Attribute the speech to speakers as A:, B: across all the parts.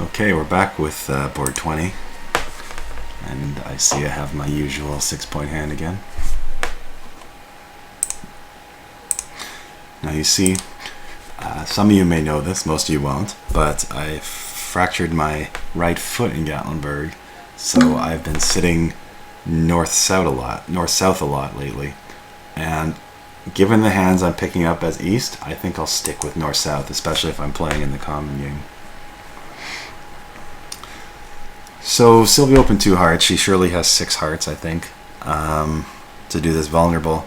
A: Okay, we're back with board 20, and I see I have my usual 6-point hand again. Now you see, some of you may know this, most of you won't, but I fractured my right foot in Gatlinburg, so I've been sitting north-south a lot lately, and given the hands I'm picking up as east, I think I'll stick with north-south, especially if I'm playing in the common game. So Sylvia opened 2 hearts. She surely has 6 hearts, I think, to do this vulnerable.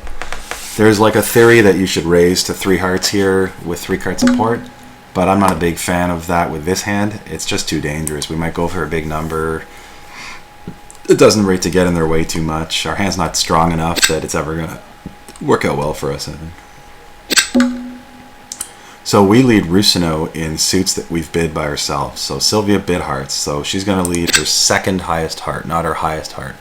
A: There's like a theory that you should raise to 3 hearts here with 3 card support, but I'm not a big fan of that with this hand. It's just too dangerous. We might go for a big number. It doesn't rate to get in their way too much. Our hand's not strong enough that it's ever going to work out well for us, I think. So we lead Rusino in suits that we've bid by ourselves. So Sylvia bid hearts, so she's going to lead her second highest heart, not her highest heart.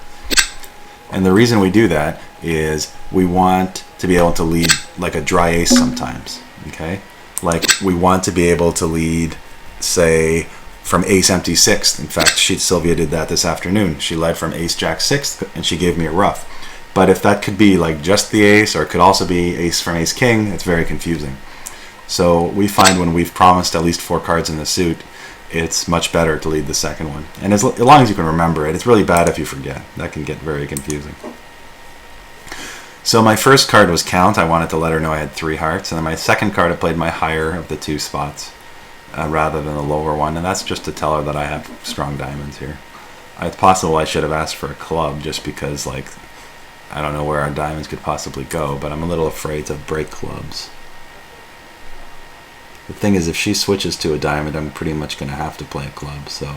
A: And the reason we do that is we want to be able to lead like a dry ace sometimes, okay? Like we want to be able to lead, say, from ace empty 6th. In fact, Sylvia did that this afternoon. She led from ace jack 6th and she gave me a rough. But if that could be like just the ace, or it could also be ace from ace king, it's very confusing. So we find when we've promised at least 4 cards in the suit, it's much better to lead the second one. And as long as you can remember it, it's really bad if you forget. That can get very confusing. So my first card was count. I wanted to let her know I had 3 hearts. And then my second card, I played my higher of the 2 spots rather than the lower one. And that's just to tell her that I have strong diamonds here. It's possible I should have asked for a club just because, like, I don't know where our diamonds could possibly go, but I'm a little afraid to break clubs. The thing is, if she switches to a diamond, I'm pretty much going to have to play a club, so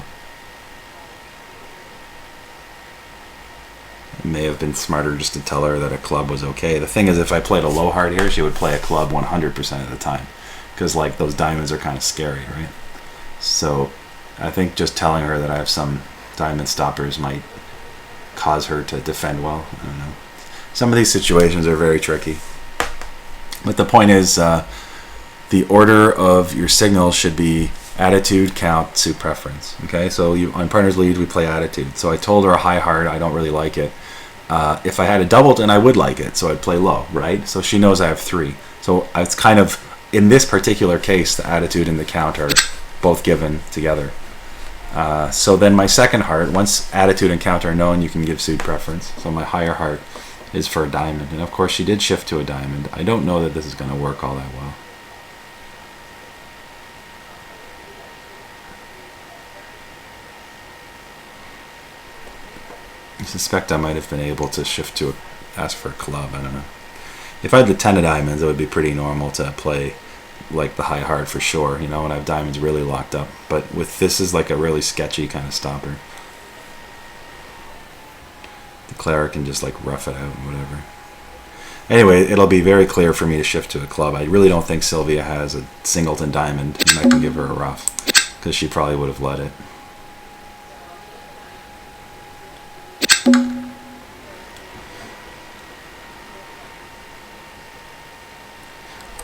A: it may have been smarter just to tell her that a club was okay. The thing is, if I played a low heart here, she would play a club 100% of the time, because like those diamonds are kind of scary, right? So I think just telling her that I have some diamond stoppers might cause her to defend well. I don't know. Some of these situations are very tricky, but the point is, the order of your signals should be attitude, count, suit preference. Okay, so on partner's lead, we play attitude. So I told her a high heart, I don't really like it. If I had a doubleton, I would like it, so I'd play low, right? So she knows I have 3. So it's kind of, in this particular case, the attitude and the count are both given together. So then my second heart, once attitude and count are known, you can give suit preference. So my higher heart is for a diamond. And of course, she did shift to a diamond. I don't know that this is going to work all that well. I suspect I might have been able to shift to ask for a club. I don't know. If I had the 10 of diamonds, it would be pretty normal to play like the high heart for sure, you know, when I have diamonds really locked up. But with this is like a really sketchy kind of stopper. The cleric can just like rough it out and whatever. Anyway, it'll be very clear for me to shift to a club. I really don't think Sylvia has a singleton diamond, and I can give her a rough, because she probably would have let it.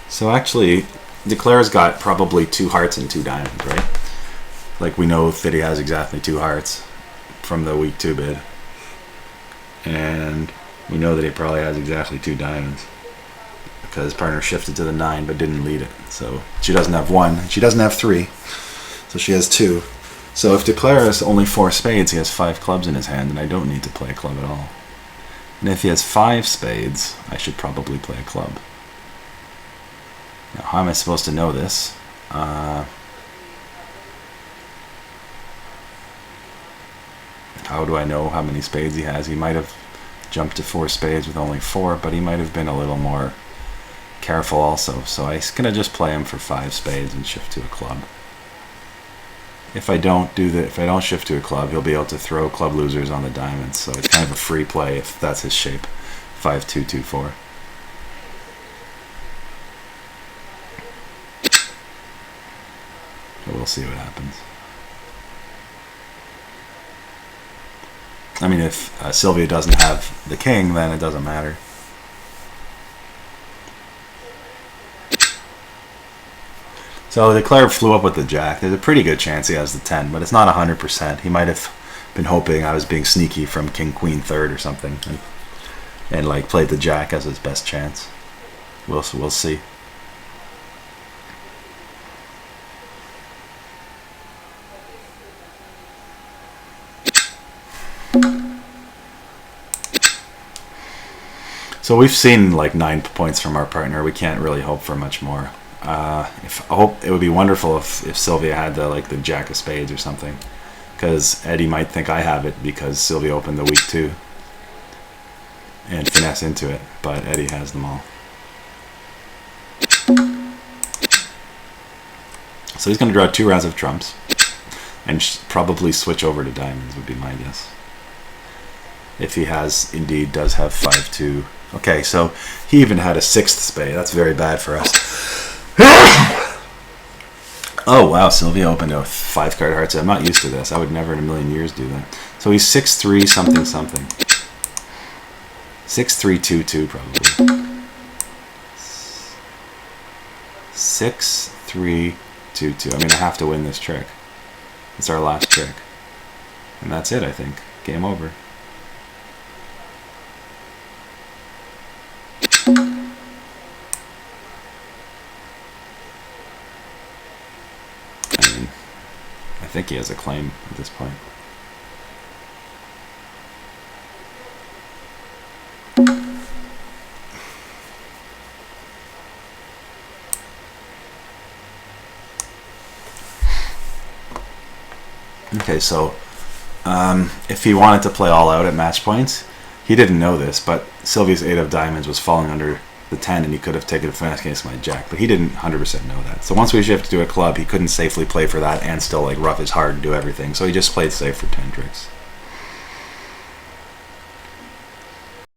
A: So actually, Declare's got probably 2 hearts and 2 diamonds, right? Like we know that he has exactly 2 hearts from the week 2 bid. And we know that he probably has exactly 2 diamonds, because partner shifted to the 9 but didn't lead it. So she doesn't have 1, she doesn't have 3, so she has 2. So if Declare has only 4 spades, he has 5 clubs in his hand, and I don't need to play a club at all. And if he has 5 spades, I should probably play a club. Now, how am I supposed to know this? How do I know how many spades he has? He might have jumped to 4 spades with only 4, but he might have been a little more careful also. So I'm gonna just play him for 5 spades and shift to a club. If I don't shift to a club, he'll be able to throw club losers on the diamonds. So it's kind of a free play if that's his shape. 5-2-2-4. So we'll see what happens. I mean, if Sylvia doesn't have the king, then it doesn't matter. So the Claire flew up with the jack. There's a pretty good chance he has the 10, but it's not 100%. He might have been hoping I was being sneaky from king queen third or something, and like played the jack as his best chance. We'll see. So we've seen like 9 points from our partner. We can't really hope for much more. I hope it would be wonderful if Sylvia had the jack of spades or something, because Eddie might think I have it because Sylvia opened the week 2 and finesse into it, but Eddie has them all. So he's going to draw 2 rounds of trumps and probably switch over to diamonds would be my guess. If he does have 5-2. Okay, so he even had a 6th spade. That's very bad for us. Oh wow, Sylvia opened a 5-card hearts. I'm not used to this. I would never in a million years do that. So he's 6-3 something something. 6-3-2-2 probably. 6-3-2-2. I mean, I have to win this trick. It's our last trick, and that's it. I think game over. I think he has a claim at this point. Okay, so if he wanted to play all out at match points, he didn't know this, but Sylvia's 8 of diamonds was falling under the 10, and he could have taken a finesse against my jack, but he didn't 100% know that. So once we shifted to a club, he couldn't safely play for that and still like rough his hard and do everything. So he just played safe for 10 tricks.